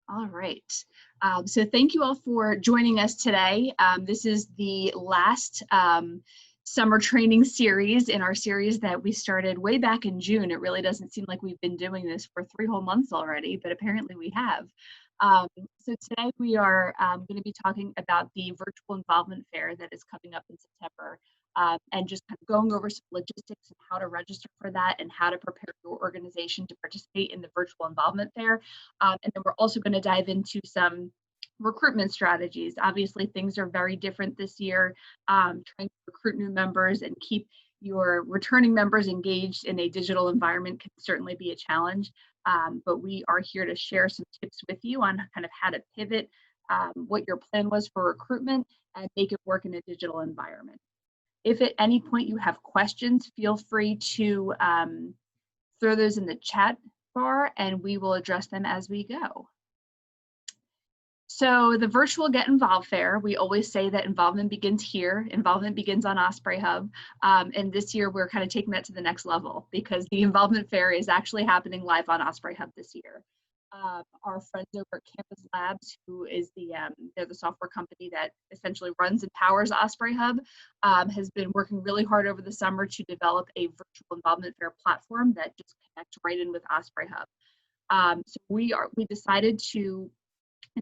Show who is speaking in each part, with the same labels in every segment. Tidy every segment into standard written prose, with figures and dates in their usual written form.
Speaker 1: All right. So thank you all for joining us today. This is the last summer training series in our series that we started way back in June. It really doesn't seem like we've been doing this for 3 whole months already, but apparently we have. So today we are going to be talking about the virtual involvement fair that is coming up in September. And just kind of going over some logistics and how to register for that and how to prepare your organization to participate in the virtual involvement fair. And then we're also going to dive into some recruitment strategies. Obviously, things are very different this year. Trying to recruit new members and keep your returning members engaged in a digital environment can certainly be a challenge. But we are here to share some tips with you on kind of how to pivot, what your plan was for recruitment, and make it work in a digital environment. If at any point you have questions, feel free to throw those in the chat bar and we will address them as we go. So the virtual Get Involved Fair, we always say that involvement begins here. Involvement begins on Osprey Hub. And this year we're kind of taking that to the next level because the involvement fair is actually happening live on Osprey Hub this year. Our friends over at Campus Labs, who is they're the software company that essentially runs and powers Osprey Hub, has been working really hard over the summer to develop a virtual involvement fair platform that just connects right in with Osprey Hub. So we decided to,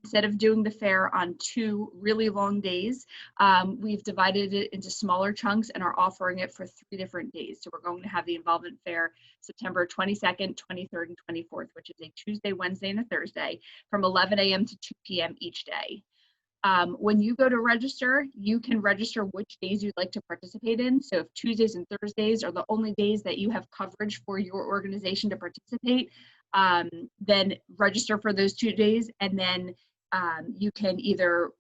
Speaker 1: instead of doing the fair on 2 really long days, we've divided it into smaller chunks and are offering it for 3 different days. So we're going to have the involvement fair September 22nd, 23rd, and 24th, which is a Tuesday, Wednesday, and a Thursday from 11 a.m. to 2 p.m. each day. When you go to register, you can register which days you'd like to participate in. So if Tuesdays and Thursdays are the only days that you have coverage for your organization to participate, then register for those 2 days, and then you can either,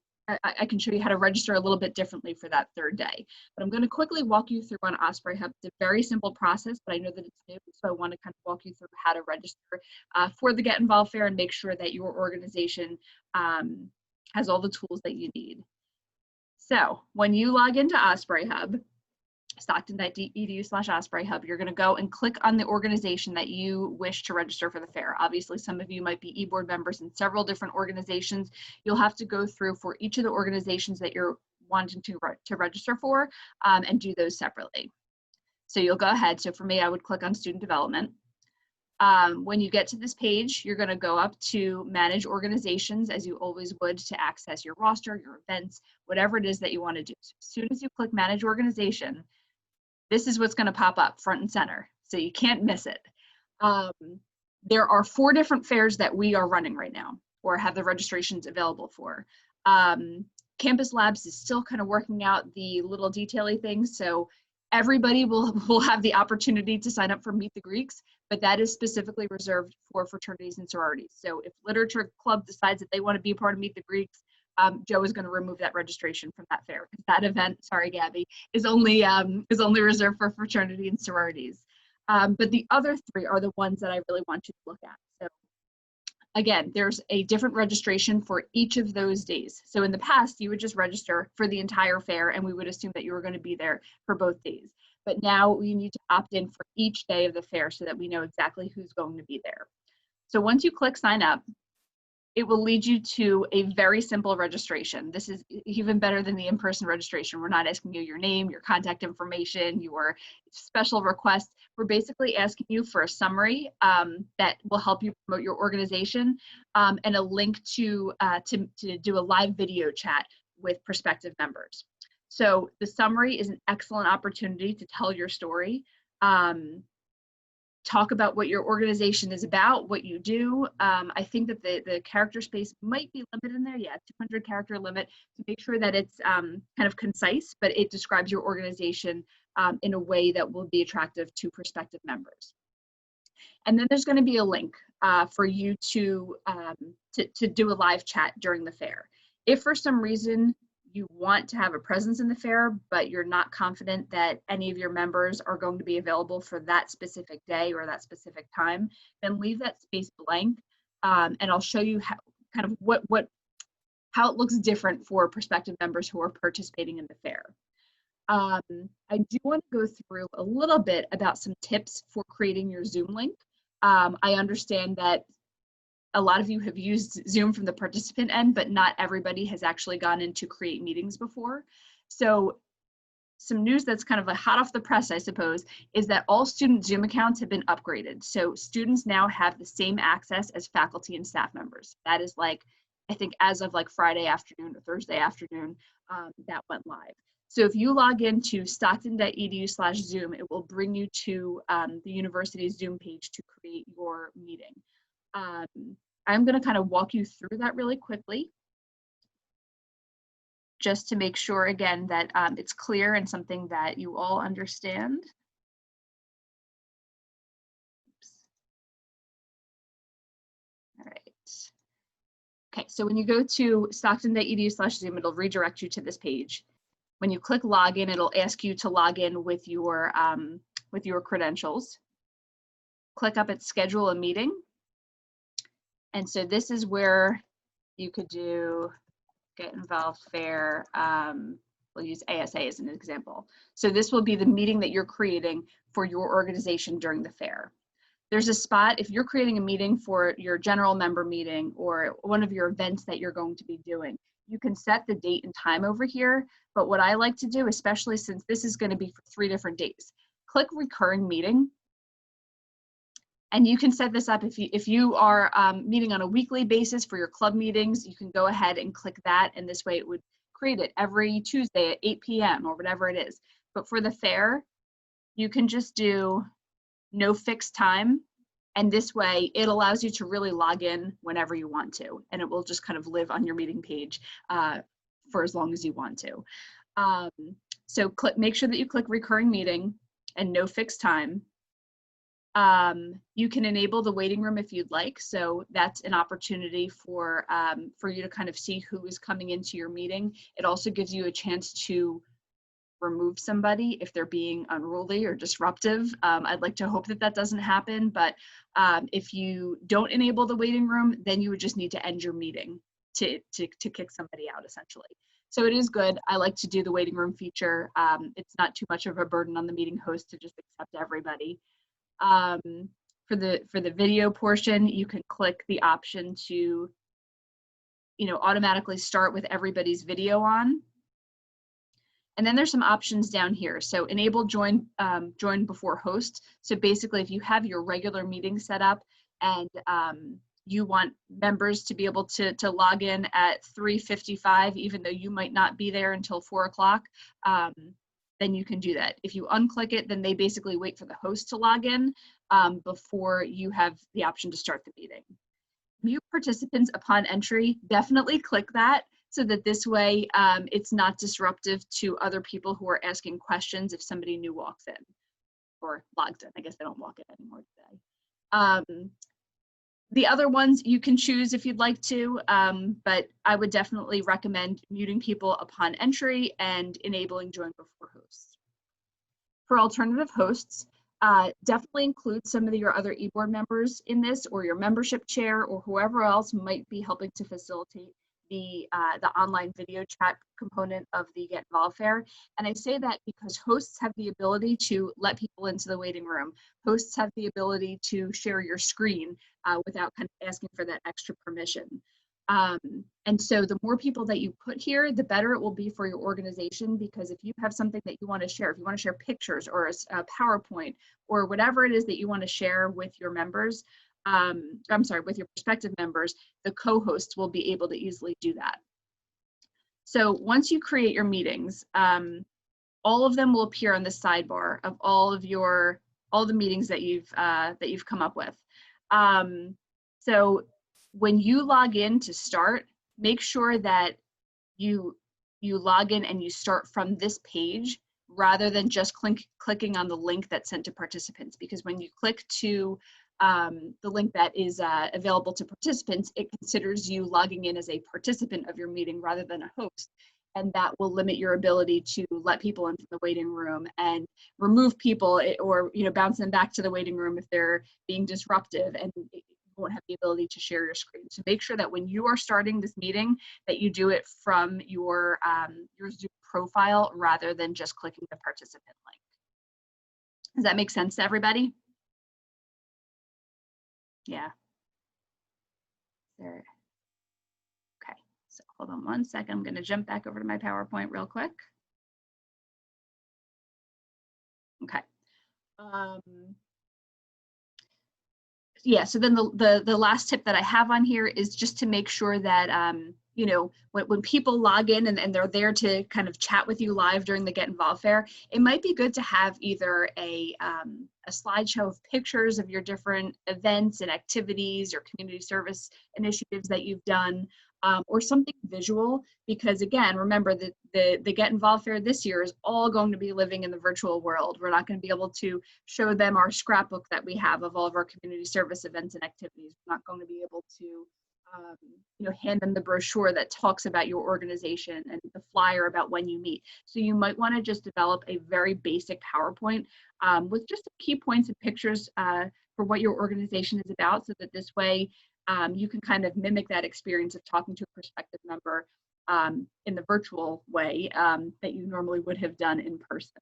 Speaker 1: I can show you how to register a little bit differently for that 3rd day. But I'm going to quickly walk you through on Osprey Hub. It's a very simple process, but I know that it's new, so I want to kind of walk you through how to register for the Get Involved Fair and make sure that your organization has all the tools that you need. So when you log into Osprey Hub, stockton.edu/Osprey Hub, you're going to go and click on the organization that you wish to register for the fair. Obviously, some of you might be e-board members in several different organizations. You'll have to go through for each of the organizations that you're wanting to register for and do those separately. So you'll go ahead. So for me, I would click on student development. When you get to this page, you're going to go up to manage organizations as you always would to access your roster, your events, whatever it is that you want to do. So as soon as you click manage organization, this is what's going to pop up front and center. So you can't miss it. There are 4 different fairs that we are running right now or have the registrations available for. Campus Labs is still kind of working out the little detail-y things. So everybody will have the opportunity to sign up for Meet the Greeks, but that is specifically reserved for fraternities and sororities. So if Literature Club decides that they want to be a part of Meet the Greeks, Joe is going to remove that registration from that fair. That event, sorry, Gabby, is only reserved for fraternity and sororities. But the other 3 are the ones that I really want you to look at. So again, there's a different registration for each of those days. So in the past, you would just register for the entire fair and we would assume that you were going to be there for both days. But now you need to opt in for each day of the fair so that we know exactly who's going to be there. So once you click sign up, it will lead you to a very simple registration. This is even better than the in-person registration. We're not asking you your name, your contact information, your special request. We're basically asking you for a summary that will help you promote your organization and a link to do a live video chat with prospective members. So the summary is an excellent opportunity to tell your story. Talk about what your organization is about, what you do. I think that the character space might be limited in there. Yeah, 200 character limit to make sure that it's kind of concise, but it describes your organization in a way that will be attractive to prospective members. And then there's going to be a link for you to do a live chat during the fair. If for some reason you want to have a presence in the fair, but you're not confident that any of your members are going to be available for that specific day or that specific time, then leave that space blank, and I'll show you how how it looks different for prospective members who are participating in the fair. I do want to go through a little bit about some tips for creating your Zoom link. I understand that a lot of you have used Zoom from the participant end, but not everybody has actually gone in to create meetings before. So some news that's kind of hot off the press, I suppose, is that all student Zoom accounts have been upgraded. So students now have the same access as faculty and staff members. That is like, I think as of like Friday afternoon or Thursday afternoon, that went live. So if you log into stockton.edu/Zoom, it will bring you to the university's Zoom page to create your meeting. I'm going to kind of walk you through that really quickly, just to make sure, again, that it's clear and something that you all understand. Oops. All right. Okay, so when you go to stockton.edu/Zoom, it'll redirect you to this page. When you click login, it'll ask you to log in with your credentials. Click up at schedule a meeting. And so this is where you could do get involved fair. We'll use ASA as an example. So this will be the meeting that you're creating for your organization during the fair. There's a spot, if you're creating a meeting for your general member meeting or one of your events that you're going to be doing, you can set the date and time over here. But what I like to do, especially since this is going to be for 3 different days, click recurring meeting. And you can set this up if you are meeting on a weekly basis for your club meetings, you can go ahead and click that, and this way it would create it every Tuesday at 8 p.m. or whatever it is. But for the fair, you can just do no fixed time, and this way it allows you to really log in whenever you want to, and it will just kind of live on your meeting page for as long as you want to. So make sure that you click recurring meeting and no fixed time. You can enable the waiting room if you'd like. So that's an opportunity for you to kind of see who is coming into your meeting. It also gives you a chance to remove somebody if they're being unruly or disruptive. I'd like to hope that that doesn't happen, but if you don't enable the waiting room, then you would just need to end your meeting to kick somebody out, essentially. So it is good. I like to do the waiting room feature. It's not too much of a burden on the meeting host to just accept everybody. For the video portion, you can click the option to, automatically start with everybody's video on. And then there's some options down here. So enable join before host. So basically, if you have your regular meeting set up and you want members to be able to log in at 3:55, even though you might not be there until 4 o'clock, then you can do that. If you unclick it, then they basically wait for the host to log in before you have the option to start the meeting. Mute participants upon entry, definitely click that so that this way it's not disruptive to other people who are asking questions if somebody new walks in or logs in. I guess they don't walk in anymore today. The other ones you can choose if you'd like to, but I would definitely recommend muting people upon entry and enabling join before hosts. For alternative hosts, definitely include some of your other eBoard members in this, or your membership chair, or whoever else might be helping to facilitate the online video chat component of the Get Involved Fair. And I say that because hosts have the ability to let people into the waiting room. Hosts have the ability to share your screen without kind of asking for that extra permission. And so the more people that you put here, the better it will be for your organization, because if you have something that you want to share, if you want to share pictures or a PowerPoint or whatever it is that you want to share with your members, with your prospective members, the co-hosts will be able to easily do that. So once you create your meetings, all of them will appear on the sidebar of all the meetings that you've come up with. So when you log in to start, make sure that you log in and you start from this page rather than just clicking on the link that's sent to participants, because when you click to the link that is available to participants, it considers you logging in as a participant of your meeting rather than a host. And that will limit your ability to let people into the waiting room and remove people or bounce them back to the waiting room if they're being disruptive, and you won't have the ability to share your screen. So make sure that when you are starting this meeting that you do it from your Zoom profile rather than just clicking the participant link. Does that make sense to everybody? Yeah. there. Okay, so hold on one second. I'm going to jump back over to my PowerPoint real quick. Okay. Yeah, so then the last tip that I have on here is just to make sure that, you know, when people log in and they're there to kind of chat with you live during the Get Involved Fair, it might be good to have either a slideshow of pictures of your different events and activities or community service initiatives that you've done, or something visual, because again, remember that the Get Involved Fair this year is all going to be living in the virtual world. We're not going to be able to show them our scrapbook that we have of all of our community service events and activities. We're not going to be able to, you know, hand them the brochure that talks about your organization and the flyer about when you meet. So you might want to just develop a very basic PowerPoint with just key points and pictures for what your organization is about, so that this way you can kind of mimic that experience of talking to a prospective member in the virtual way that you normally would have done in person.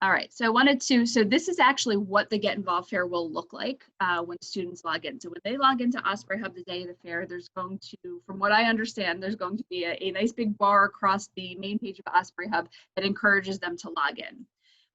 Speaker 1: All right, so I wanted to, so this is actually what the Get Involved Fair will look like when students log in. So when they log into Osprey Hub the day of the fair, there's going to, from what I understand, there's going to be a nice big bar across the main page of Osprey Hub that encourages them to log in.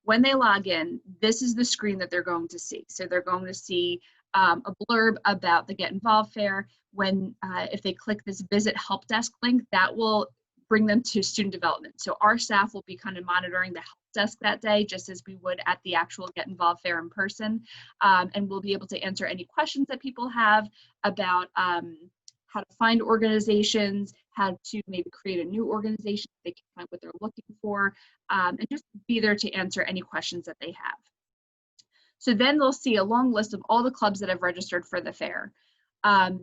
Speaker 1: When they log in, this is the screen that they're going to see. So they're going to see a blurb about the Get Involved Fair. When, if they click this Visit Help Desk link, that will bring them to student development. So our staff will be kind of monitoring the help desk that day, just as we would at the actual Get Involved Fair in person. And we'll be able to answer any questions that people have about how to find organizations, how to maybe create a new organization if they can find what they're looking for, and just be there to answer any questions that they have. So then they'll see a long list of all the clubs that have registered for the fair.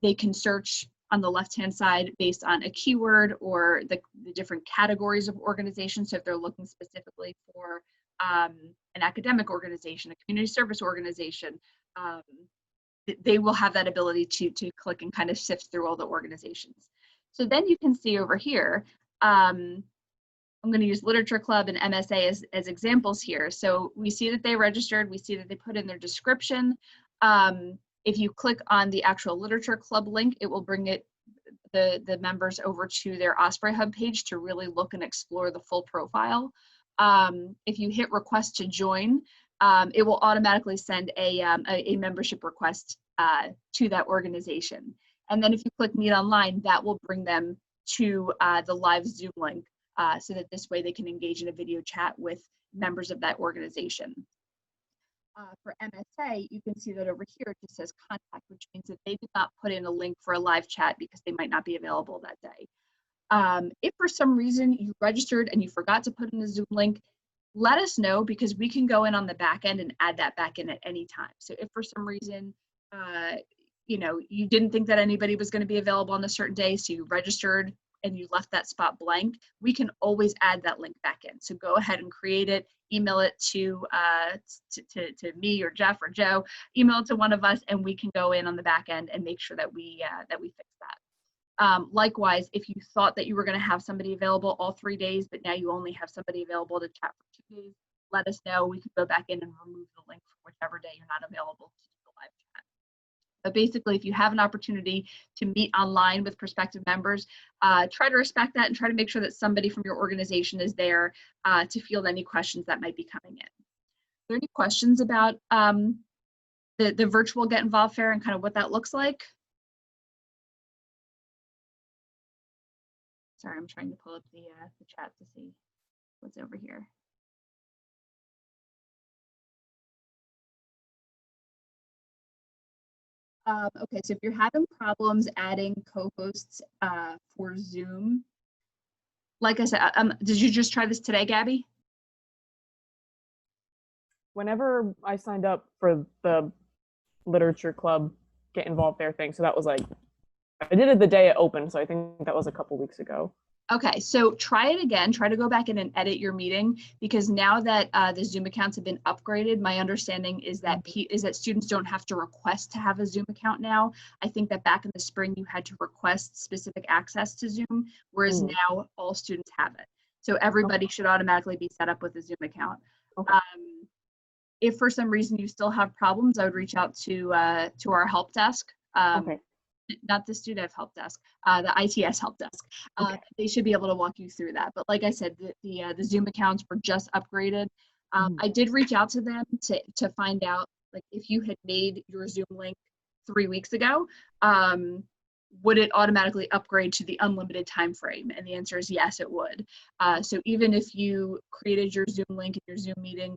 Speaker 1: They can search on the left-hand side based on a keyword or the different categories of organizations. So if they're looking specifically for an academic organization, a community service organization, they will have that ability to click and kind of sift through all the organizations. So then you can see over here, I'm going to use Literature Club and MSA as examples here. So we see that they registered, we see that they put in their description. If you click on the actual Literature Club link, it will bring the members over to their Osprey Hub page to really look and explore the full profile. If you hit request to join, it will automatically send a membership request to that organization. And then if you click Meet Online, that will bring them to the live Zoom link so that this way they can engage in a video chat with members of that organization. For MSA, you can see that over here it just says contact, which means that they did not put in a link for a live chat because they might not be available that day. If for some reason you registered and you forgot to put in a Zoom link, let us know, because we can go in on the back end and add that back in at any time. So if for some reason, you know, you didn't think that anybody was going to be available on a certain day, so you registered and you left that spot blank, we can always add that link back in. So go ahead and create it, email it to me or Jeff or Joe, email it to one of us, and we can go in on the back end and make sure that we fix that. Likewise, if you thought that you were going to have somebody available all 3 days, but now you only have somebody available to chat for 2 days, let us know. We can go back in and remove the link for whichever day you're not available to do the live chat. But basically, if you have an opportunity to meet online with prospective members, try to respect that and try to make sure that somebody from your organization is there to field any questions that might be coming in. Are there any questions about the virtual Get Involved Fair and kind of what that looks like? Sorry, I'm trying to pull up the chat to see what's over here. Okay, so if you're having problems adding co-hosts for Zoom, like I said, did you just try this today, Gabby?
Speaker 2: Whenever I signed up for the Literature Club Get Involved Fair thing, so that was like, I did it the day it opened, so I think that was a couple weeks ago.
Speaker 1: Okay, so try it again. Try to go back in and edit your meeting, because now that the Zoom accounts have been upgraded, my understanding is that students don't have to request to have a Zoom account now. I think that back in the spring you had to request specific access to Zoom, whereas now all students have it. So everybody should automatically be set up with a Zoom account.
Speaker 2: Okay.
Speaker 1: If for some reason you still have problems, I would reach out to our help desk.
Speaker 2: Okay.
Speaker 1: Not the student help desk, the ITS help desk.
Speaker 2: Okay.
Speaker 1: They should be able to walk you through that. But like I said, the Zoom accounts were just upgraded. I did reach out to them to find out, like, if you had made your Zoom link 3 weeks ago, would it automatically upgrade to the unlimited time frame? And the answer is yes, it would. So even if you created your Zoom link and your Zoom meeting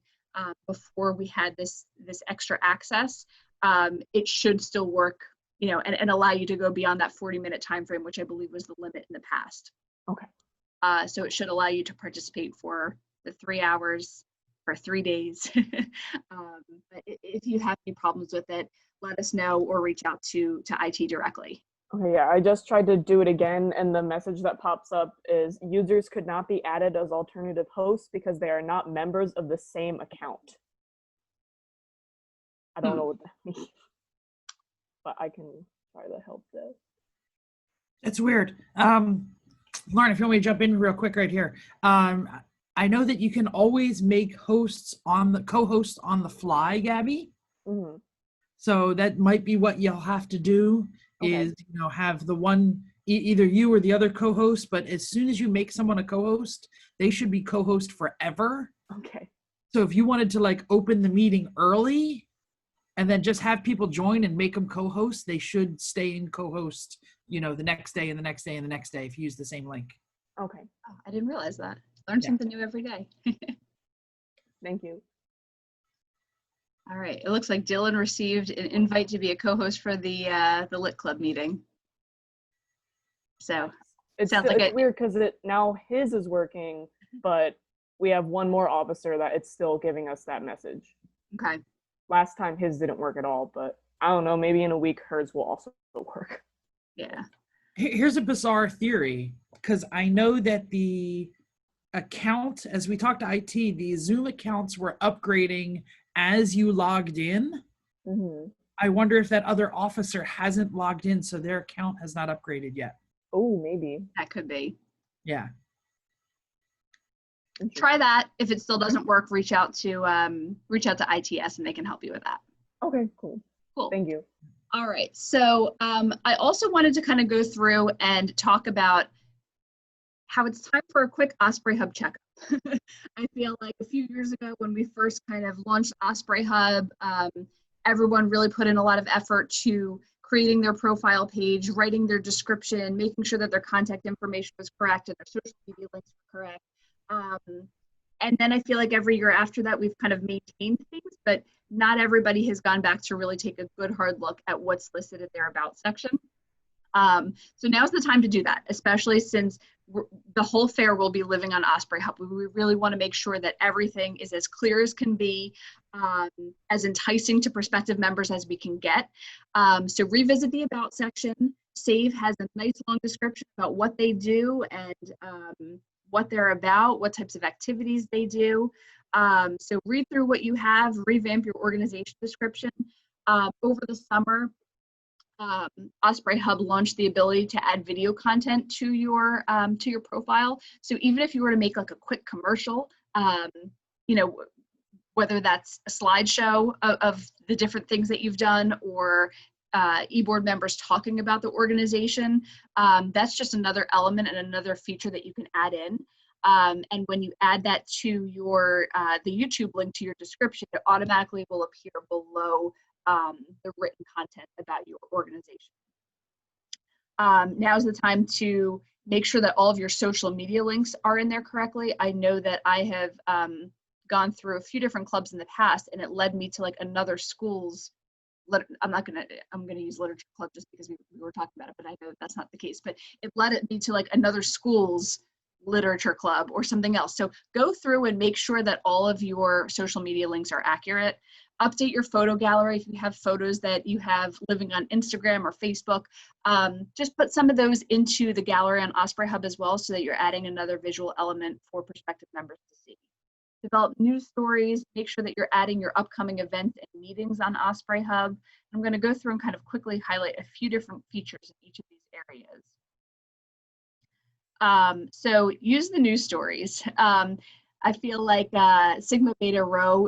Speaker 1: before we had this extra access, it should still work, and allow you to go beyond that 40-minute time frame, which I believe was the limit in the past.
Speaker 2: Okay.
Speaker 1: So it should allow you to participate for the 3 hours for 3 days. But if you have any problems with it, let us know or reach out to IT directly.
Speaker 2: Okay, yeah, I just tried to do it again, and the message that pops up is users could not be added as alternative hosts because they are not members of the same account. I don't know what that means, but I can try to help this.
Speaker 3: It's weird. Lauren, if you want me to jump in real quick right here. I know that you can always make co-hosts on the fly, Gabby.
Speaker 2: Mm-hmm.
Speaker 3: So that might be what you'll have to do.
Speaker 2: Okay.
Speaker 3: Is, have the one, either you or the other co-host, but as soon as you make someone a co-host, they should be co-host forever.
Speaker 2: Okay.
Speaker 3: So if you wanted to like open the meeting early and then just have people join and make them co-host, they should stay in co-host, the next day and the next day and the next day if you use the same link.
Speaker 2: Okay.
Speaker 1: Oh, I didn't realize that. Learn something new every day.
Speaker 2: Thank you.
Speaker 1: All right. It looks like Dylan received an invite to be a co-host for the Lit Club meeting. So
Speaker 2: It's
Speaker 1: sounds like
Speaker 2: weird because now his is working, but we have one more officer that it's still giving us that message.
Speaker 1: Okay.
Speaker 2: Last time his didn't work at all, but I don't know, maybe in a week hers will also work.
Speaker 1: Yeah.
Speaker 3: Here's a bizarre theory, because I know that the account, as we talked to IT, the Zoom accounts were upgrading as you logged in.
Speaker 2: Mm-hmm.
Speaker 3: I wonder if that other officer hasn't logged in, so their account has not upgraded yet.
Speaker 2: Oh, maybe.
Speaker 1: That could be.
Speaker 3: Yeah.
Speaker 1: Try that. If it still doesn't work, reach out to ITS and they can help you with that.
Speaker 2: Okay, cool.
Speaker 1: Cool.
Speaker 2: Thank you.
Speaker 1: All right. So I also wanted to kind of go through and talk about how it's time for a quick Osprey Hub checkup. I feel like a few years ago when we first kind of launched Osprey Hub, everyone really put in a lot of effort to creating their profile page, writing their description, making sure that their contact information was correct and their social media links were correct. And then I feel like every year after that, we've kind of maintained things, but not everybody has gone back to really take a good hard look at what's listed in their About section. So now's the time to do that, especially since the whole fair will be living on Osprey Hub. We really want to make sure that everything is as clear as can be, as enticing to prospective members as we can get. So revisit the About section. SAVE has a nice long description about what they do and what they're about, what types of activities they do. So read through what you have, revamp your organization description. Over the summer, Osprey Hub launched the ability to add video content to your profile. So even if you were to make like a quick commercial, whether that's a slideshow of the different things that you've done or e-board members talking about the organization, that's just another element and another feature that you can add in. And when you add that to your the YouTube link to your description, it automatically will appear below the written content about your organization. Now's the time to make sure that all of your social media links are in there correctly. I know that I have gone through a few different clubs in the past, and it led me to like another school's. I'm gonna use Literature Club just because we were talking about it, but I know that's not the case. But it led me to like another school's literature club or something else. So go through and make sure that all of your social media links are accurate. Update your photo gallery if you have photos that you have living on Instagram or Facebook. Just put some of those into the gallery on Osprey Hub as well so that you're adding another visual element for prospective members to see. Develop news stories, make sure that you're adding your upcoming events and meetings on Osprey Hub. I'm going to go through and kind of quickly highlight a few different features in each of these areas. So use the news stories. I feel like Sigma Beta Rho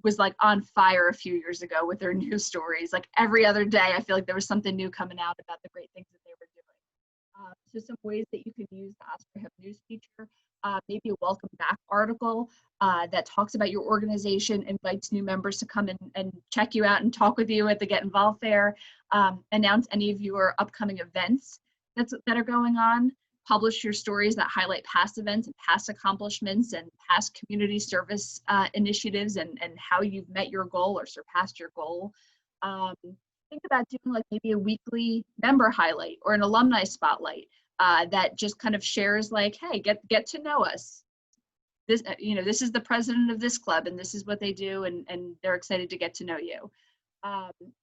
Speaker 1: was like on fire a few years ago with their news stories. Like every other day, I feel like there was something new coming out about the great things that they were doing. So some ways that you can use the Osprey Hub news feature, maybe a welcome back article that talks about your organization, invites new members to come and check you out and talk with you at the Get Involved Fair, announce any of your upcoming events that are going on, publish your stories that highlight past events and past accomplishments and past community service initiatives and how you've met your goal or surpassed your goal. Think about doing like maybe a weekly member highlight or an alumni spotlight that just kind of shares like, hey, get to know us. This, this is the president of this club and this is what they do, and they're excited to get to know you.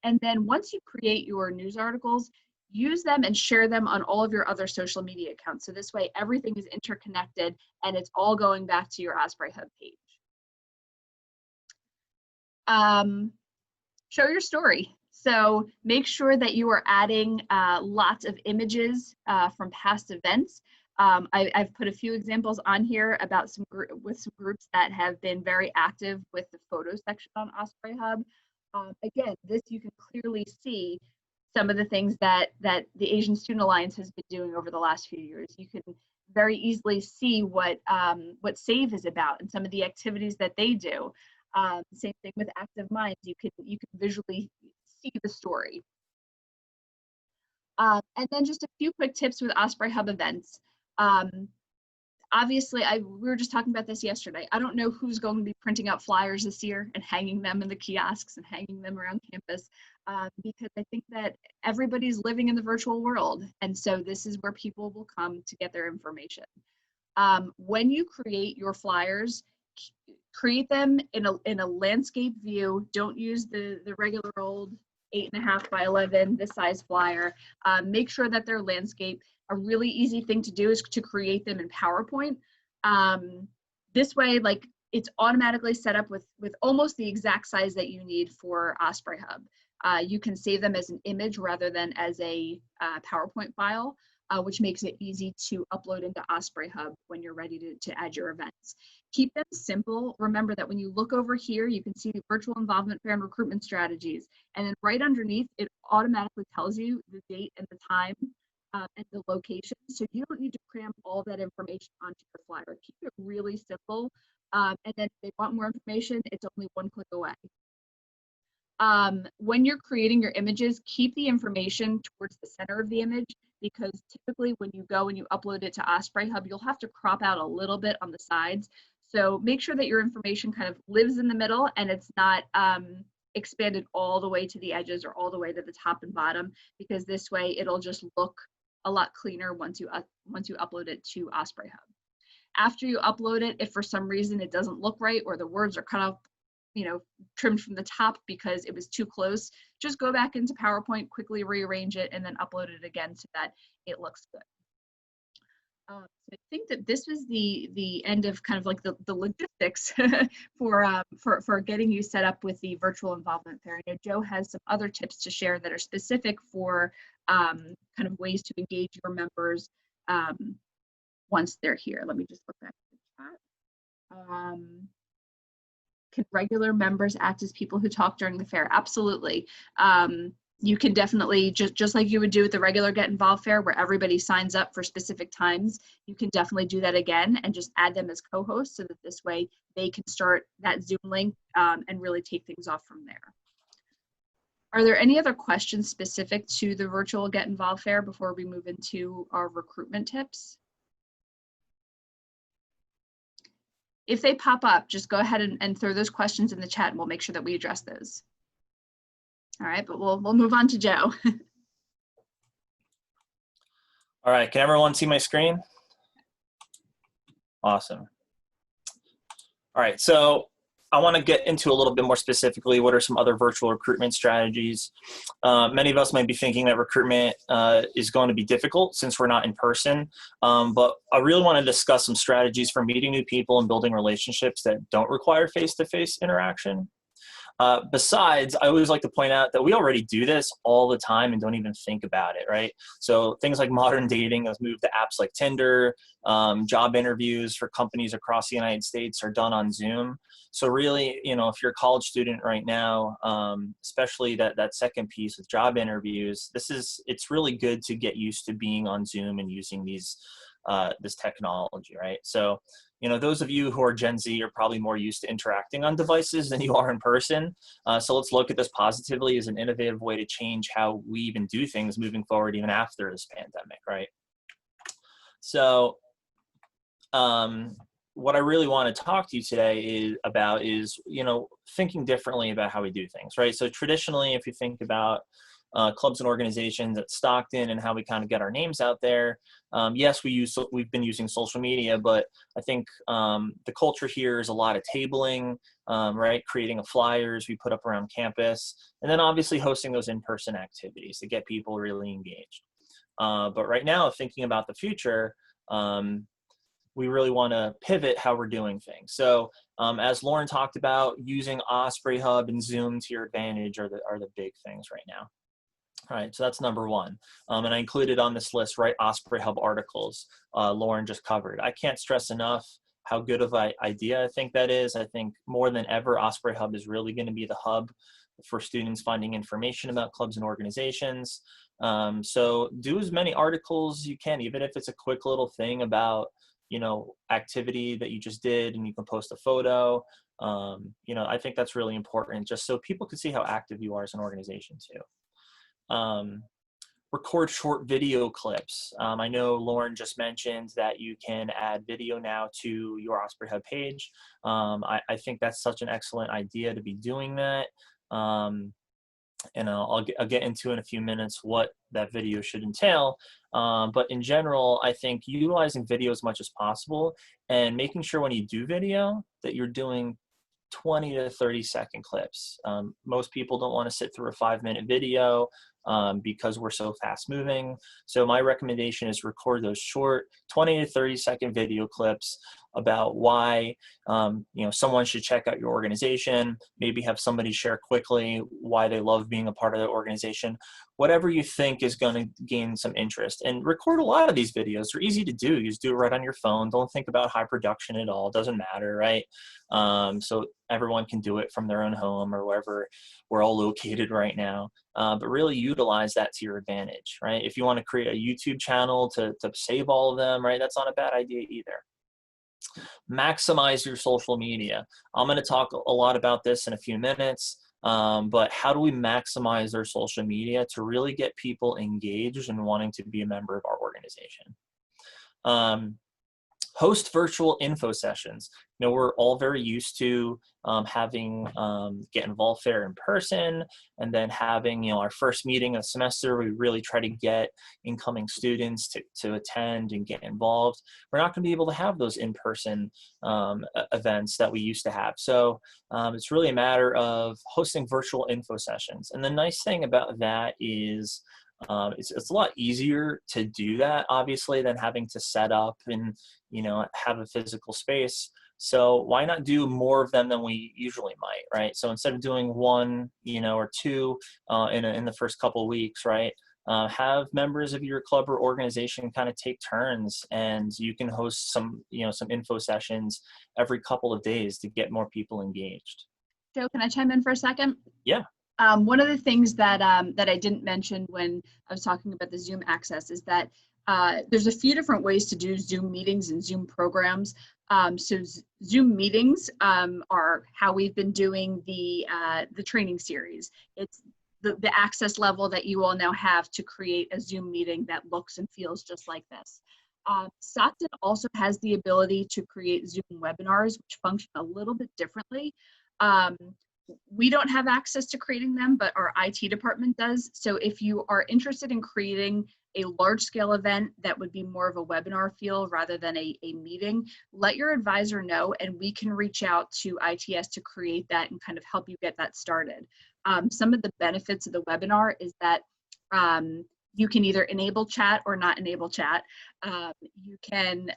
Speaker 1: And then once you create your news articles, use them and share them on all of your other social media accounts. So this way, everything is interconnected and it's all going back to your Osprey Hub page. Show your story. So make sure that you are adding lots of images from past events. I've put a few examples on here about some groups that have been very active with the photo section on Osprey Hub. Again, this you can clearly see some of the things that the Asian Student Alliance has been doing over the last few years. You can very easily see what SAVE is about and some of the activities that they do. Same thing with Active Minds. You can visually see the story. And then just a few quick tips with Osprey Hub events. Obviously, we were just talking about this yesterday. I don't know who's going to be printing out flyers this year and hanging them in the kiosks and hanging them around campus, because I think that everybody's living in the virtual world. And so this is where people will come to get their information. When you create your flyers, create them in a landscape view. Don't use the regular old 8.5 by 11, this size flyer. Make sure that they're landscape. A really easy thing to do is to create them in PowerPoint. This way, like, it's automatically set up with almost the exact size that you need for Osprey Hub. You can save them as an image rather than as a PowerPoint file, which makes it easy to upload into Osprey Hub when you're ready to add your events. Keep them simple. Remember that when you look over here, you can see the virtual involvement fair and recruitment strategies. And then right underneath, it automatically tells you the date and the time and the location. So you don't need to cram all that information onto your flyer. Keep it really simple. And then if they want more information, it's only one click away. When you're creating your images, keep the information towards the center of the image, because typically when you go and you upload it to Osprey Hub, you'll have to crop out a little bit on the sides. So make sure that your information kind of lives in the middle and it's not expanded all the way to the edges or all the way to the top and bottom, because this way it'll just look a lot cleaner once you upload it to Osprey Hub. After you upload it, if for some reason it doesn't look right or the words are cut off, trimmed from the top because it was too close, just go back into PowerPoint, quickly rearrange it, and then upload it again so that it looks good. So I think that this was the end of kind of like the logistics for getting you set up with the virtual involvement fair. I know Joe has some other tips to share that are specific for kind of ways to engage your members once they're here. Let me just look back at the chat. Can regular members act as people who talk during the fair? Absolutely. You can definitely, just like you would do with the regular Get Involved fair where everybody signs up for specific times, you can definitely do that again and just add them as co-hosts so that this way they can start that Zoom link and really take things off from there. Are there any other questions specific to the virtual Get Involved fair before we move into our recruitment tips? If they pop up, just go ahead and throw those questions in the chat and we'll make sure that we address those. All right, but we'll move on to Joe.
Speaker 4: All right, can everyone see my screen? Awesome. All right, so I want to get into a little bit more specifically what are some other virtual recruitment strategies. Many of us might be thinking that recruitment is going to be difficult since we're not in person, but I really want to discuss some strategies for meeting new people and building relationships that don't require face-to-face interaction. Besides, I always like to point out that we already do this all the time and don't even think about it, right? So things like modern dating has moved to apps like Tinder. Job interviews for companies across the United States are done on Zoom. So really, if you're a college student right now, especially that second piece with job interviews, it's really good to get used to being on Zoom and using this technology, right? So, those of you who are Gen Z are probably more used to interacting on devices than you are in person. So let's look at this positively as an innovative way to change how we even do things moving forward, even after this pandemic, right? So what I really want to talk to you today is thinking differently about how we do things, right? So traditionally, if you think about clubs and organizations at Stockton and how we kind of get our names out there. Yes, we've been using social media, but I think the culture here is a lot of tabling, right? Creating flyers we put up around campus, and then obviously hosting those in-person activities to get people really engaged. But right now, thinking about the future, we really want to pivot how we're doing things. So as Lauren talked about, using Osprey Hub and Zoom to your advantage are the big things right now. All right, so that's number one. And I included on this list, right, Osprey Hub articles Lauren just covered. I can't stress enough how good of an idea I think that is. I think more than ever, Osprey Hub is really going to be the hub for students finding information about clubs and organizations. So do as many articles as you can, even if it's a quick little thing about, activity that you just did and you can post a photo. I think that's really important just so people can see how active you are as an organization too. Record short video clips. I know Lauren just mentioned that you can add video now to your Osprey Hub page. I think that's such an excellent idea to be doing that. And I'll get into in a few minutes what that video should entail. But in general, I think utilizing video as much as possible and making sure when you do video that you're doing 20 to 30 second clips. Most people don't want to sit through a 5-minute video because we're so fast moving. So my recommendation is record those short 20 to 30 second video clips about why someone should check out your organization, maybe have somebody share quickly why they love being a part of the organization, whatever you think is going to gain some interest. And record a lot of these videos. They're easy to do. You just do it right on your phone. Don't think about high production at all. It doesn't matter, right? So everyone can do it from their own home or wherever we're all located right now. But really utilize that to your advantage, right? If you want to create a YouTube channel to save all of them, right? That's not a bad idea either. Maximize your social media. I'm going to talk a lot about this in a few minutes, but how do we maximize our social media to really get people engaged and wanting to be a member of our organization? Host virtual info sessions. We're all very used to having get involved there in person, and then having our first meeting of the semester. We really try to get incoming students to attend and get involved. We're not going to be able to have those in-person events that we used to have. So it's really a matter of hosting virtual info sessions. And the nice thing about that is it's a lot easier to do that, obviously, than having to set up and have a physical space. So why not do more of them than we usually might, right? So instead of doing one, or two in the first couple of weeks, right? Have members of your club or organization kind of take turns, and you can host some info sessions every couple of days to get more people engaged.
Speaker 1: Joe, can I chime in for a second?
Speaker 4: Yeah.
Speaker 1: One of the things that I didn't mention when I was talking about the Zoom access is that there's a few different ways to do Zoom meetings and Zoom programs. So Zoom meetings are how we've been doing the training series. It's the access level that you all now have to create a Zoom meeting that looks and feels just like this. Stockton also has the ability to create Zoom webinars, which function a little bit differently. We don't have access to creating them, but our IT department does. So if you are interested in creating a large scale event that would be more of a webinar feel rather than a meeting, let your advisor know, and we can reach out to ITS to create that and kind of help you get that started. Some of the benefits of the webinar is that you can either enable chat or not enable chat. You can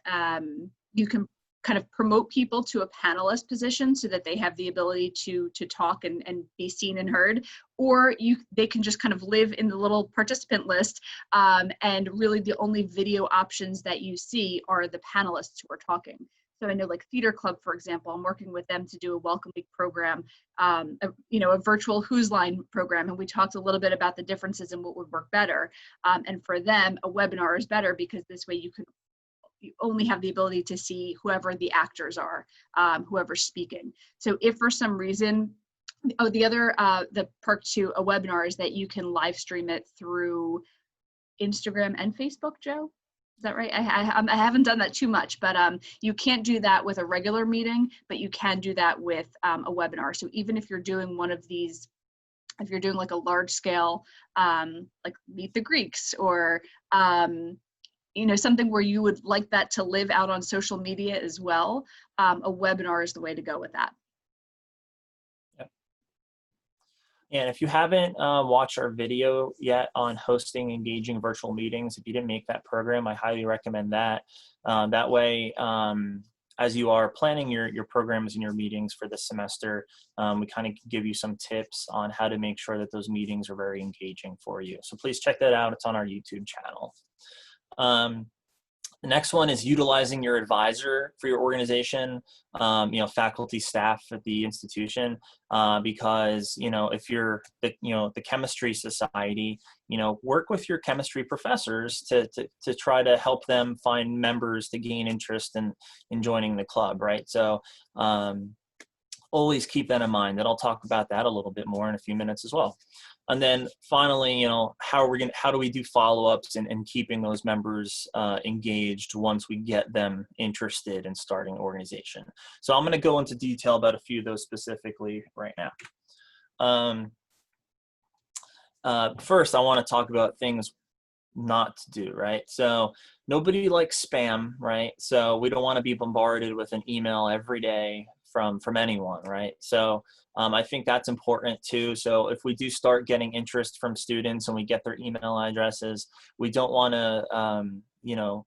Speaker 1: kind of promote people to a panelist position so that they have the ability to talk and be seen and heard, or they can just kind of live in the little participant list, and really the only video options that you see are the panelists who are talking. So I know like Theater Club, for example, I'm working with them to do a Welcome Week program, a virtual Who's Line program. And we talked a little bit about the differences and what would work better. And for them, a webinar is better because this way you only have the ability to see whoever the actors are, whoever's speaking. So if for some reason, the perk to a webinar is that you can live stream it through Instagram and Facebook, Joe? Is that right? I haven't done that too much, but you can't do that with a regular meeting, but you can do that with a webinar. So even if you're doing one of these, if you're doing like a large scale, like Meet the Greeks, or something where you would like that to live out on social media as well, a webinar is the way to go with that.
Speaker 4: And if you haven't watched our video yet on hosting engaging virtual meetings, if you didn't make that program, I highly recommend that. That way, as you are planning your programs and your meetings for this semester, we kind of give you some tips on how to make sure that those meetings are very engaging for you. So please check that out. It's on our YouTube channel. The next one is utilizing your advisor for your organization, faculty, staff at the institution, because, if you're the chemistry society, work with your chemistry professors to try to help them find members to gain interest in joining the club, right? So always keep that in mind, and I'll talk about that a little bit more in a few minutes as well. And then finally, how do we do follow-ups and keeping those members engaged once we get them interested in starting an organization? So I'm going to go into detail about a few of those specifically right now. First, I want to talk about things not to do, right? So nobody likes spam, right? So we don't want to be bombarded with an email every day from anyone, right? So I think that's important too. So if we do start getting interest from students and we get their email addresses, we don't want to,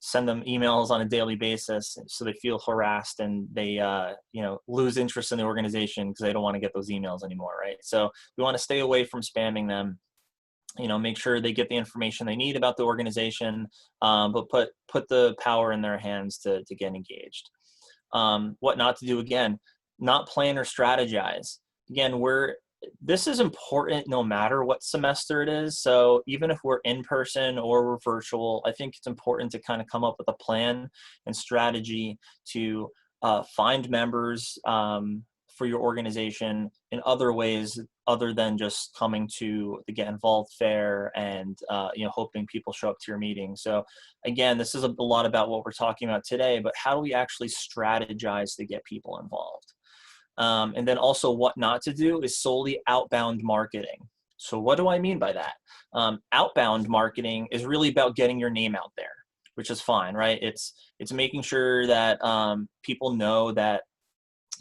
Speaker 4: send them emails on a daily basis so they feel harassed and they, lose interest in the organization because they don't want to get those emails anymore, right? So we want to stay away from spamming them. Make sure they get the information they need about the organization, but put the power in their hands to get engaged. What not to do, again, not plan or strategize. Again, this is important no matter what semester it is. So even if we're in person or we're virtual, I think it's important to kind of come up with a plan and strategy to find members for your organization in other ways other than just coming to the Get Involved Fair and hoping people show up to your meeting. So again, this is a lot about what we're talking about today, but how do we actually strategize to get people involved? And then also what not to do is solely outbound marketing. So what do I mean by that? Outbound marketing is really about getting your name out there, which is fine, right? It's making sure that people know that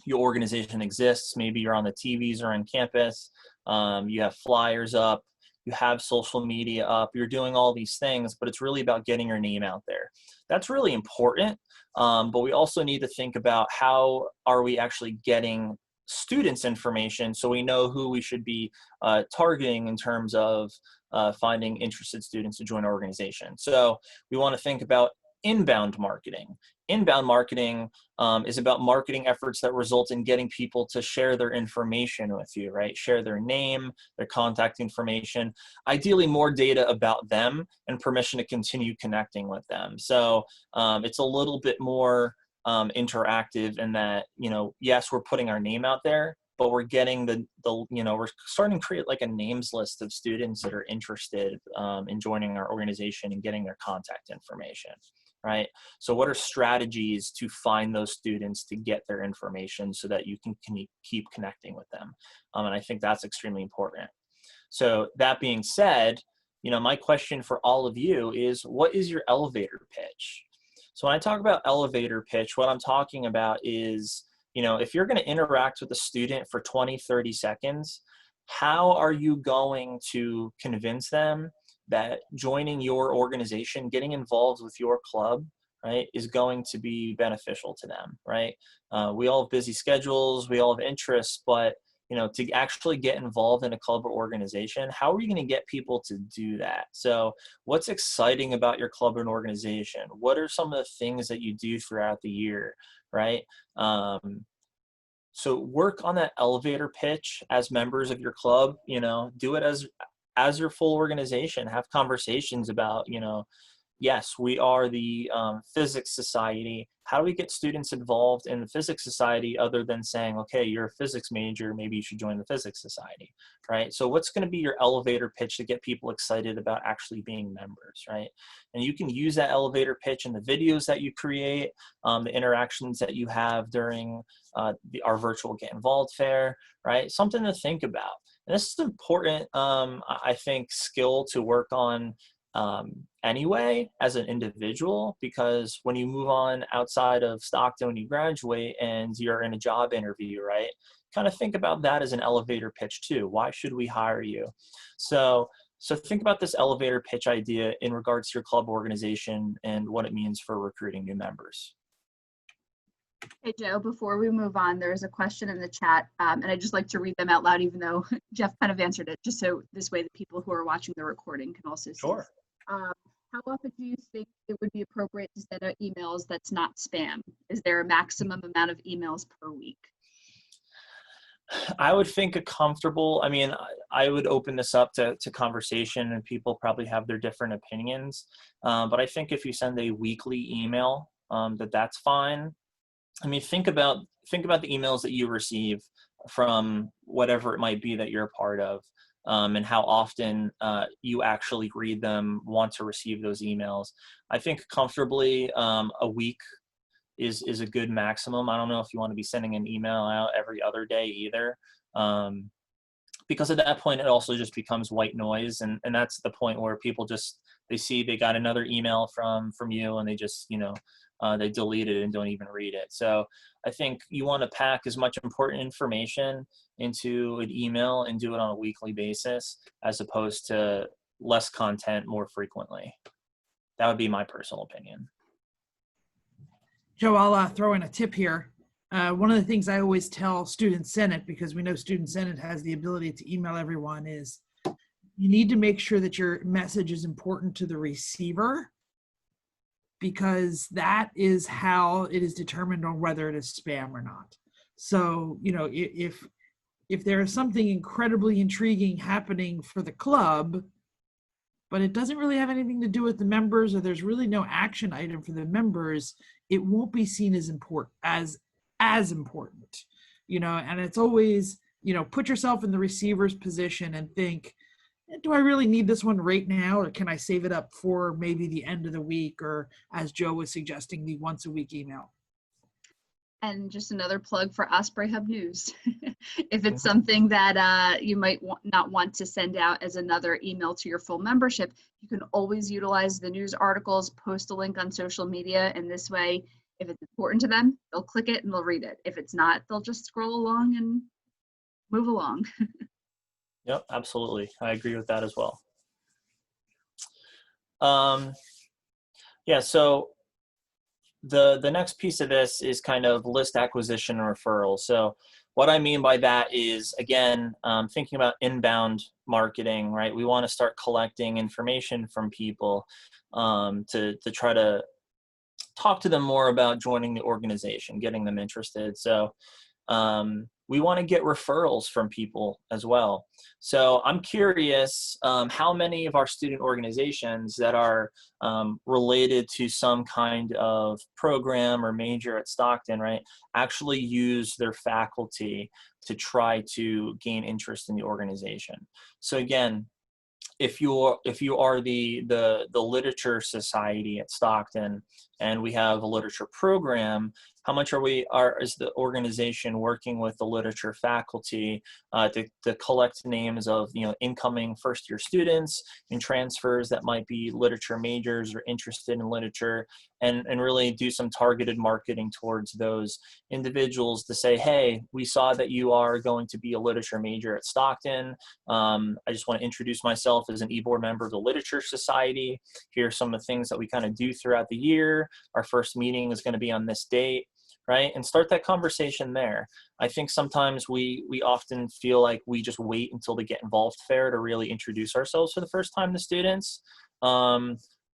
Speaker 4: your organization exists. Maybe you're on the TVs or on campus, you have flyers up, you have social media up, you're doing all these things, but it's really about getting your name out there. That's really important, but we also need to think about how are we actually getting students information so we know who we should be targeting in terms of finding interested students to join our organization. So we want to think about inbound marketing. Inbound marketing is about marketing efforts that result in getting people to share their information with you, right? Share their name, their contact information, ideally more data about them and permission to continue connecting with them. So it's a little bit more interactive in that, yes, we're putting our name out there, but we're getting we're starting to create like a names list of students that are interested in joining our organization and getting their contact information. Right? So what are strategies to find those students to get their information so that you can keep connecting with them? And I think that's extremely important. So that being said, my question for all of you is, what is your elevator pitch? So when I talk about elevator pitch, what I'm talking about is, if you're going to interact with a student for 20, 30 seconds, how are you going to convince them that joining your organization, getting involved with your club, right, is going to be beneficial to them, right? We all have busy schedules, we all have interests, but to actually get involved in a club or organization, how are you going to get people to do that? So what's exciting about your club and organization? What are some of the things that you do throughout the year, right? So work on that elevator pitch as members of your club, do it as your full organization. Have conversations about, yes, we are the physics society. How do we get students involved in the physics society other than saying, okay, you're a physics major, maybe you should join the physics society, right? So what's going to be your elevator pitch to get people excited about actually being members, right? And you can use that elevator pitch in the videos that you create, the interactions that you have during our virtual Get Involved fair, right? Something to think about. And this is an important, I think, skill to work on anyway as an individual, because when you move on outside of Stockton, when you graduate and you're in a job interview, right, kind of think about that as an elevator pitch too. Why should we hire you? So think about this elevator pitch idea in regards to your club organization and what it means for recruiting new members.
Speaker 1: Hey, Joe, before we move on, there's a question in the chat, and I'd just like to read them out loud, even though Jeff kind of answered it, just so this way the people who are watching the recording can also see.
Speaker 4: Sure.
Speaker 1: How often do you think it would be appropriate to send out emails that's not spam? Is there a maximum amount of emails per week?
Speaker 4: I would think I would open this up to conversation, and people probably have their different opinions. But I think if you send a weekly email, that's fine. I mean, think about the emails that you receive from whatever it might be that you're a part of, and how often you actually read them, want to receive those emails. I think comfortably a week is a good maximum. I don't know if you want to be sending an email out every other day either, because at that point it also just becomes white noise, and that's the point where people they see they got another email from you, and they just they delete it and don't even read it. So I think you want to pack as much important information into an email and do it on a weekly basis, as opposed to less content more frequently. That would be my personal opinion.
Speaker 3: Joe, I'll throw in a tip here. One of the things I always tell Student Senate, because we know Student Senate has the ability to email everyone, is you need to make sure that your message is important to the receiver, because that is how it is determined on whether it is spam or not. So, if there is something incredibly intriguing happening for the club, but it doesn't really have anything to do with the members, or there's really no action item for the members, it won't be seen as important, as important, and it's always, put yourself in the receiver's position and think, do I really need this one right now, or can I save it up for maybe the end of the week, or as Joe was suggesting, the once a week email?
Speaker 1: And just another plug for Osprey Hub News. If it's something that you might not want to send out as another email to your full membership, you can always utilize the news articles, post a link on social media, and this way, if it's important to them, they'll click it and they'll read it. If it's not, they'll just scroll along and move along.
Speaker 4: Yep, absolutely. I agree with that as well. Yeah, so the next piece of this is kind of list acquisition and referrals. So what I mean by that is, again, thinking about inbound marketing, right? We want to start collecting information from people to try to talk to them more about joining the organization, getting them interested. So we want to get referrals from people as well. So I'm curious how many of our student organizations that are related to some kind of program or major at Stockton, right, actually use their faculty to try to gain interest in the organization. So again, if you are the literature society at Stockton, and we have a literature program, how much is the organization working with the literature faculty to collect names of, incoming first-year students and transfers that might be literature majors or interested in literature, and really do some targeted marketing towards those individuals to say, hey, we saw that you are going to be a literature major at Stockton. I just want to introduce myself as an e-board member of the Literature Society. Here are some of the things that we kind of do throughout the year. Our first meeting is going to be on this date, right? And start that conversation there. I think sometimes we often feel like we just wait until the Get Involved Fair to really introduce ourselves for the first time to students.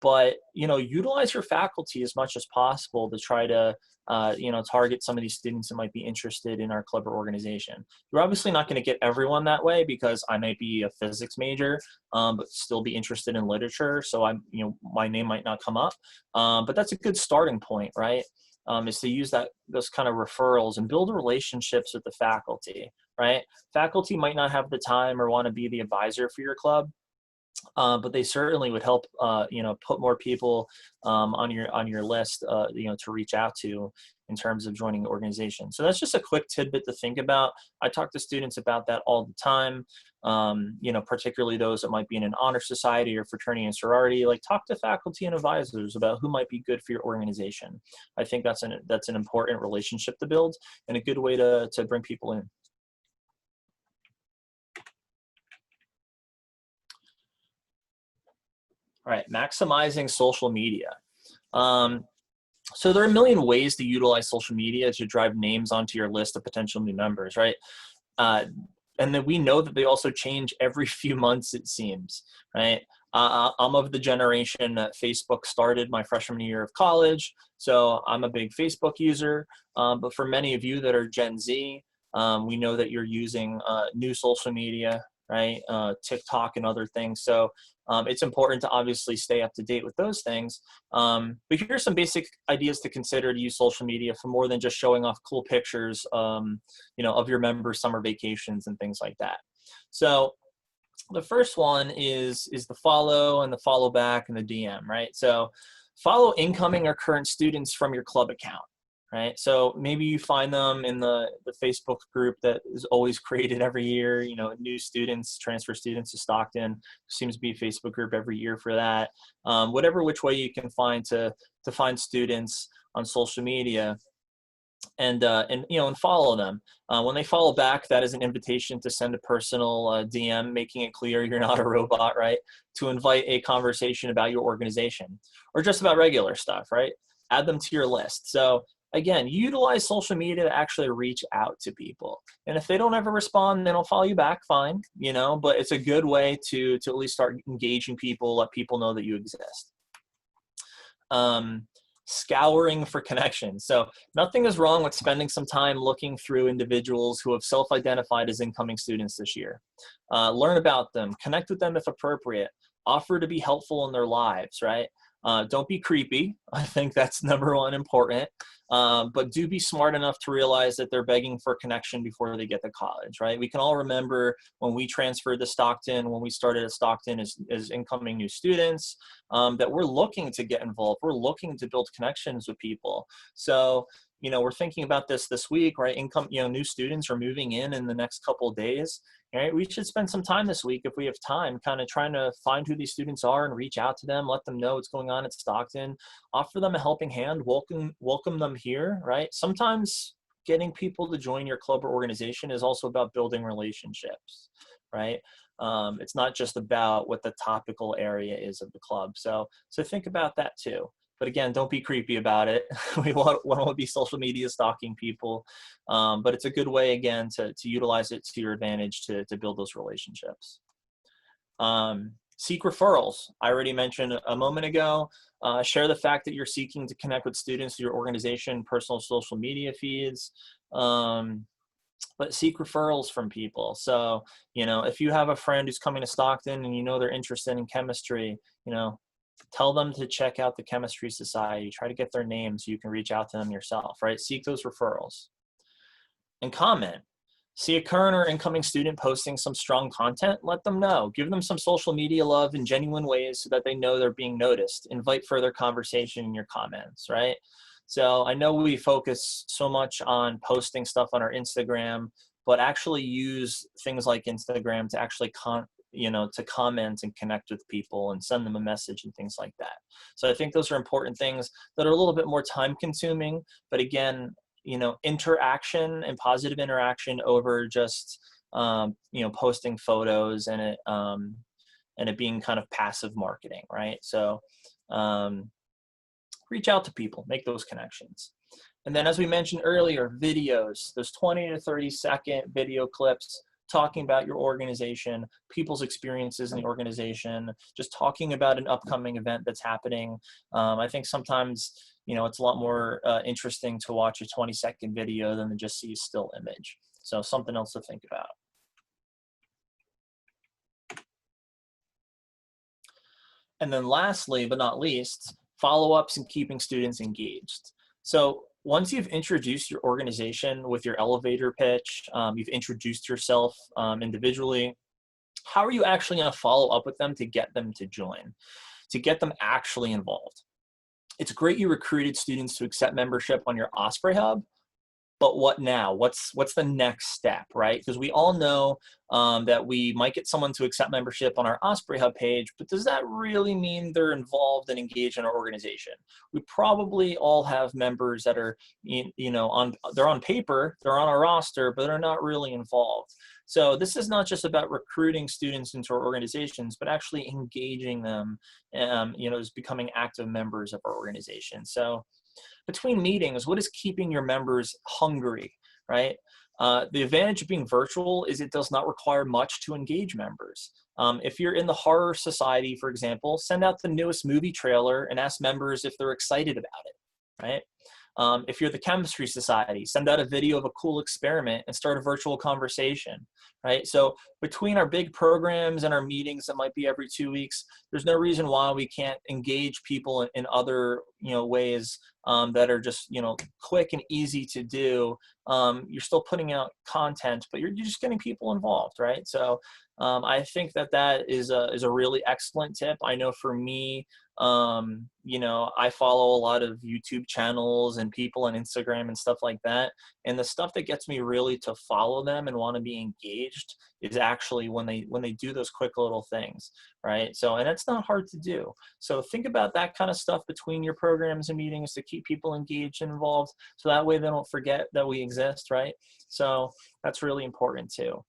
Speaker 4: But, utilize your faculty as much as possible to try to, target some of these students that might be interested in our club or organization. You're obviously not going to get everyone that way, because I might be a physics major, but still be interested in literature. So my name might not come up. But that's a good starting point, right? Is to use those kind of referrals and build relationships with the faculty, right? Faculty might not have the time or want to be the advisor for your club, but they certainly would help, put more people on your list, to reach out to in terms of joining the organization. So that's just a quick tidbit to think about. I talk to students about that all the time, particularly those that might be in an honor society or fraternity and sorority. Like, talk to faculty and advisors about who might be good for your organization. I think that's an important relationship to build and a good way to bring people in. All right, maximizing social media. So there are a million ways to utilize social media to drive names onto your list of potential new members, right? And then we know that they also change every few months, it seems, right? I'm of the generation that Facebook started my freshman year of college, so I'm a big Facebook user. But for many of you that are Gen Z, we know that you're using new social media, right? TikTok and other things. So it's important to obviously stay up to date with those things. But here's some basic ideas to consider to use social media for more than just showing off cool pictures, of your members' summer vacations and things like that. So the first one is the follow and the follow back and the DM, right? So follow incoming or current students from your club account. Right. So maybe you find them in the Facebook group that is always created every year, new students, transfer students to Stockton. Seems to be a Facebook group every year for that. Which way you can find to find students on social media and follow them. When they follow back, that is an invitation to send a personal DM, making it clear you're not a robot, right? To invite a conversation about your organization or just about regular stuff, right? Add them to your list. So again, utilize social media to actually reach out to people. And if they don't ever respond, they don't follow you back, fine, but it's a good way to at least start engaging people, let people know that you exist. Scouring for connections. So nothing is wrong with spending some time looking through individuals who have self-identified as incoming students this year. Learn about them, connect with them if appropriate, offer to be helpful in their lives, right? Don't be creepy. I think that's number one important. But do be smart enough to realize that they're begging for a connection before they get to college, right? We can all remember when we transferred to Stockton, when we started at Stockton as incoming new students, that we're looking to get involved. We're looking to build connections with people. So, we're thinking about this week, right? New students are moving in the next couple of days. Right? We should spend some time this week if we have time, kind of trying to find who these students are and reach out to them, let them know what's going on at Stockton, offer them a helping hand, welcome them here, right? Sometimes getting people to join your club or organization is also about building relationships, right? It's not just about what the topical area is of the club. So think about that too. But again, don't be creepy about it. We want to be social media stalking people. But it's a good way, again, to utilize it to your advantage to build those relationships. Seek referrals. I already mentioned a moment ago. Share the fact that you're seeking to connect with students through your organization, personal social media feeds. But seek referrals from people. So, if you have a friend who's coming to Stockton and they're interested in chemistry, tell them to check out the Chemistry Society. Try to get their names so you can reach out to them yourself, right? Seek those referrals. And comment. See a current or incoming student posting some strong content, let them know. Give them some social media love in genuine ways so that they know they're being noticed. Invite further conversation in your comments, right? So I know we focus so much on posting stuff on our Instagram, but actually use things like Instagram to actually to comment and connect with people and send them a message and things like that. So I think those are important things that are a little bit more time consuming, but again, interaction and positive interaction over just, posting photos and it being kind of passive marketing, right? So reach out to people, make those connections. And then as we mentioned earlier, videos, those 20 to 30-second video clips talking about your organization, people's experiences in the organization, just talking about an upcoming event that's happening. I think sometimes, it's a lot more interesting to watch a 20-second video than to just see a still image. So something else to think about. And then lastly, but not least, follow-ups and keeping students engaged. So once you've introduced your organization with your elevator pitch, you've introduced yourself individually, how are you actually going to follow up with them to get them to join, to get them actually involved? It's great you recruited students to accept membership on your Osprey Hub, but what now? What's the next step, right? Because we all know that we might get someone to accept membership on our Osprey Hub page, but does that really mean they're involved and engaged in our organization? We probably all have members that are, they're on paper, they're on our roster, but they're not really involved. So this is not just about recruiting students into our organizations, but actually engaging them, as becoming active members of our organization. So between meetings, what is keeping your members hungry, right? The advantage of being virtual is it does not require much to engage members. If you're in the Horror Society, for example, send out the newest movie trailer and ask members if they're excited about it, right? If you're the Chemistry Society, send out a video of a cool experiment and start a virtual conversation, right? So between our big programs and our meetings that might be every 2 weeks, there's no reason why we can't engage people in other, ways that are just, quick and easy to do. You're still putting out content, but you're just getting people involved, right? So I think that is a really excellent tip. I know for me, I follow a lot of YouTube channels and people on Instagram and stuff like that. And the stuff that gets me really to follow them and want to be engaged is actually when they do those quick little things, right? So, and it's not hard to do. So think about that kind of stuff between your programs and meetings to keep people engaged and involved. So that way they don't forget that we exist, right? So that's really important too.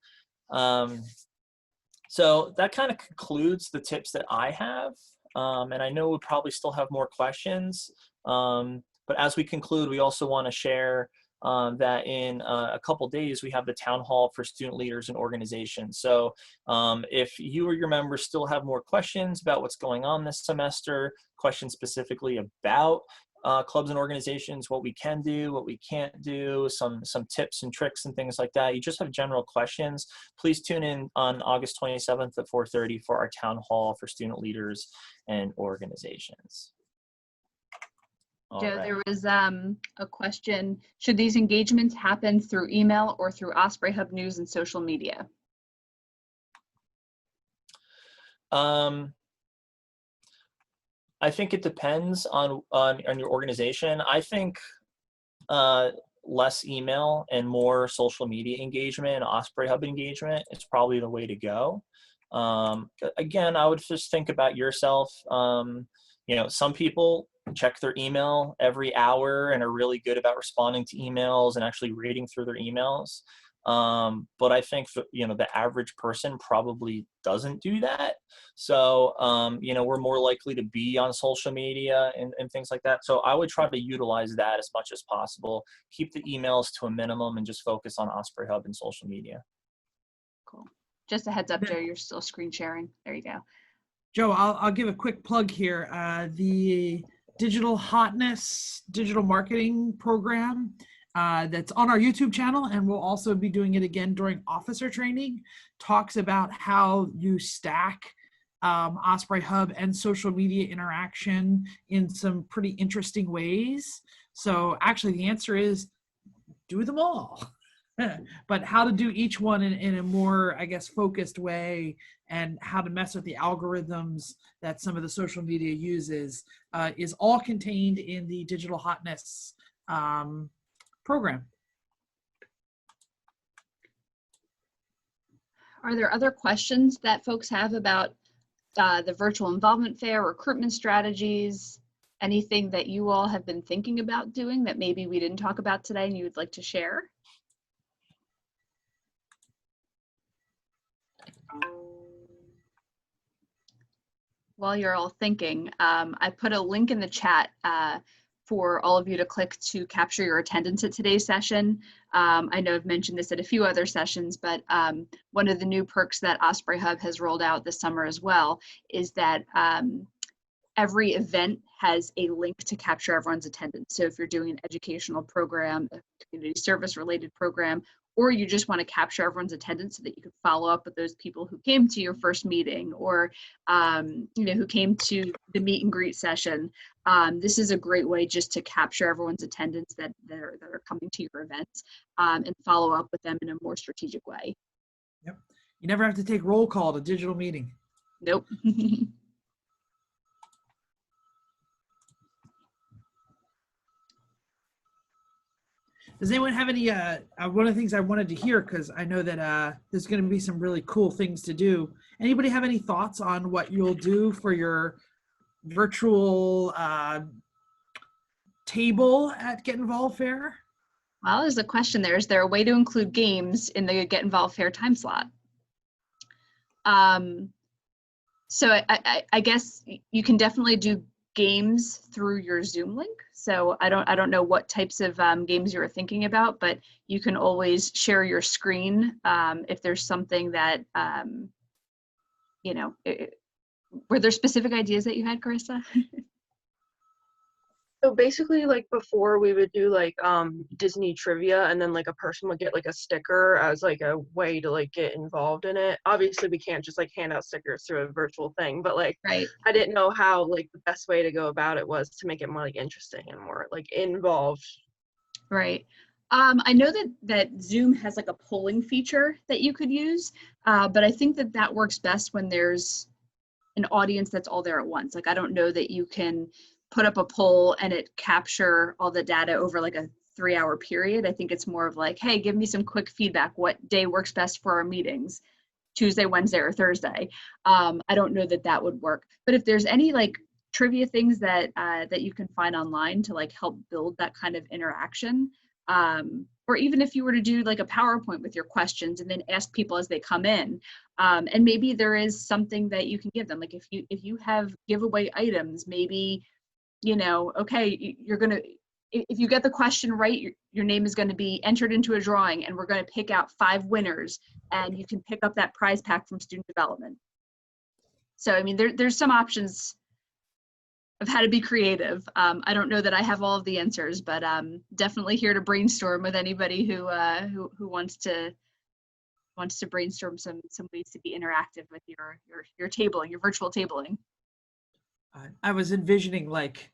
Speaker 4: So that kind of concludes the tips that I have. And I know we'll probably still have more questions, but as we conclude, we also want to share that in a couple days, we have the town hall for student leaders and organizations. So if you or your members still have more questions about what's going on this semester, questions specifically about clubs and organizations, what we can do, what we can't do, some tips and tricks and things like that, you just have general questions, please tune in on August 27th at 4:30 for our town hall for student leaders and organizations.
Speaker 1: Joe, there was a question, should these engagements happen through email or through Osprey Hub News and social media?
Speaker 4: I think it depends on your organization. I think less email and more social media engagement and Osprey Hub engagement is probably the way to go. Again, I would just think about yourself. Some people check their email every hour and are really good about responding to emails and actually reading through their emails. But I think that, the average person probably doesn't do that. So, we're more likely to be on social media and things like that. So I would try to utilize that as much as possible. Keep the emails to a minimum and just focus on Osprey Hub and social media.
Speaker 1: Cool. Just a heads up, Joe, you're still screen sharing. There you go.
Speaker 3: Joe, I'll give a quick plug here. The Digital Hotness digital marketing program that's on our YouTube channel, and we'll also be doing it again during officer training, talks about how you stack Osprey Hub and social media interaction in some pretty interesting ways. So actually the answer is do them all. but how to do each one in a more, I guess, focused way, and how to mess with the algorithms that some of the social media uses is all contained in the Digital Hotness program.
Speaker 1: Are there other questions that folks have about the virtual involvement fair, recruitment strategies, anything that you all have been thinking about doing that maybe we didn't talk about today and you would like to share? While you're all thinking, I put a link in the chat for all of you to click to capture your attendance at today's session. I know I've mentioned this at a few other sessions, but one of the new perks that Osprey Hub has rolled out this summer as well is that every event has a link to capture everyone's attendance. So if you're doing an educational program, a community service related program, or you just want to capture everyone's attendance so that you can follow up with those people who came to your first meeting, or who came to the meet and greet session. This is a great way just to capture everyone's attendance that are coming to your events, and follow up with them in a more strategic way.
Speaker 3: Yep. You never have to take roll call at a digital meeting.
Speaker 1: Nope.
Speaker 3: Does anyone have any, one of the things I wanted to hear, because I know that there's going to be some really cool things to do. Anybody have any thoughts on what you'll do for your virtual table at Get Involved Fair?
Speaker 1: Well, there's a question there. Is there a way to include games in the Get Involved Fair time slot? So I guess you can definitely do games through your Zoom link. So I don't know what types of games you were thinking about, but you can always share your screen if there's something that, were there specific ideas that you had, Carissa?
Speaker 5: So basically, like before, we would do like Disney trivia, and then like a person would get like a sticker as like a way to like get involved in it. Obviously, we can't just like hand out stickers through a virtual thing, but like
Speaker 1: Right.
Speaker 5: I didn't know how like the best way to go about it was to make it more like interesting and more like involved.
Speaker 1: Right. I know that Zoom has like a polling feature that you could use, but I think that works best when there's an audience that's all there at once. Like, I don't know that you can put up a poll and it capture all the data over like a 3-hour period. I think it's more of like, hey, give me some quick feedback. What day works best for our meetings? Tuesday, Wednesday, or Thursday? I don't know that would work. But if there's any like trivia things that you can find online to like help build that kind of interaction, or even if you were to do like a PowerPoint with your questions and then ask people as they come in, and maybe there is something that you can give them. Like if you have giveaway items, maybe, okay, you're gonna, if you get the question right, your name is going to be entered into a drawing, and we're going to pick out 5 winners, and you can pick up that prize pack from student development. So I mean, there's some options of how to be creative. I don't know that I have all of the answers, but definitely here to brainstorm with anybody who wants to brainstorm some ways to be interactive with your tabling, your virtual tabling.
Speaker 3: I was envisioning like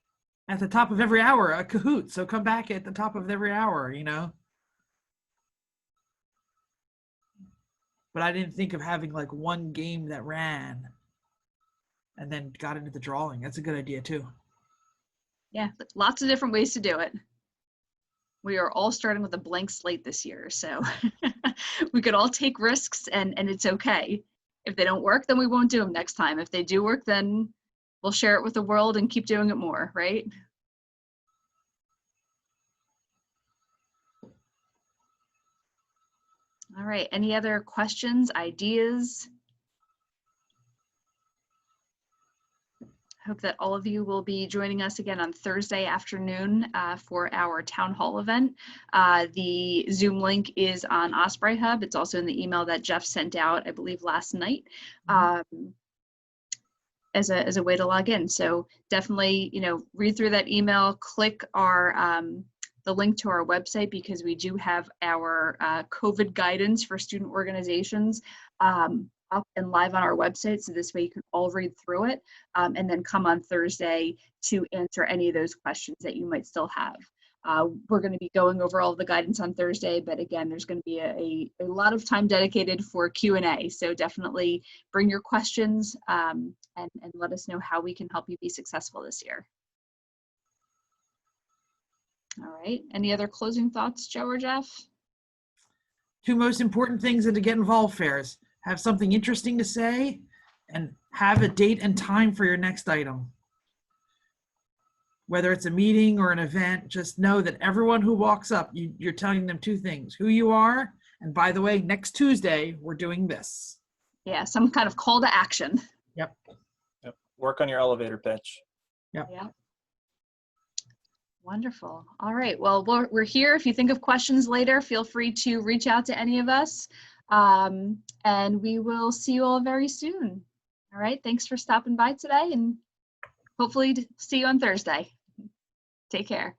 Speaker 3: at the top of every hour a Kahoot, so come back at the top of every hour, But I didn't think of having like one game that ran and then got into the drawing. That's a good idea too.
Speaker 1: Yeah, lots of different ways to do it. We are all starting with a blank slate this year, so we could all take risks, and it's okay. If they don't work, then we won't do them next time. If they do work, then we'll share it with the world and keep doing it more, right? All right, any other questions, ideas? I hope that all of you will be joining us again on Thursday afternoon for our town hall event. The Zoom link is on Osprey Hub. It's also in the email that Jeff sent out, I believe, last night. As a way to log in. So definitely, read through that email, click the link to our website, because we do have our COVID guidance for student organizations up and live on our website. So this way you can all read through it, and then come on Thursday to answer any of those questions that you might still have. We're going to be going over all of the guidance on Thursday, but again, there's going to be a lot of time dedicated for Q&A. So definitely bring your questions and let us know how we can help you be successful this year. All right. Any other closing thoughts, Joe or Jeff?
Speaker 3: Two most important things at the Get Involved fairs: have something interesting to say and have a date and time for your next item. Whether it's a meeting or an event, just know that everyone who walks up, you're telling them two things: who you are, and by the way, next Tuesday, we're doing this.
Speaker 1: Yeah, some kind of call to action.
Speaker 3: Yep.
Speaker 4: Yep. Work on your elevator pitch.
Speaker 3: Yep.
Speaker 1: Yeah. Wonderful. All right. Well, we're here. If you think of questions later, feel free to reach out to any of us. And we will see you all very soon. All right. Thanks for stopping by today, and hopefully see you on Thursday. Take care.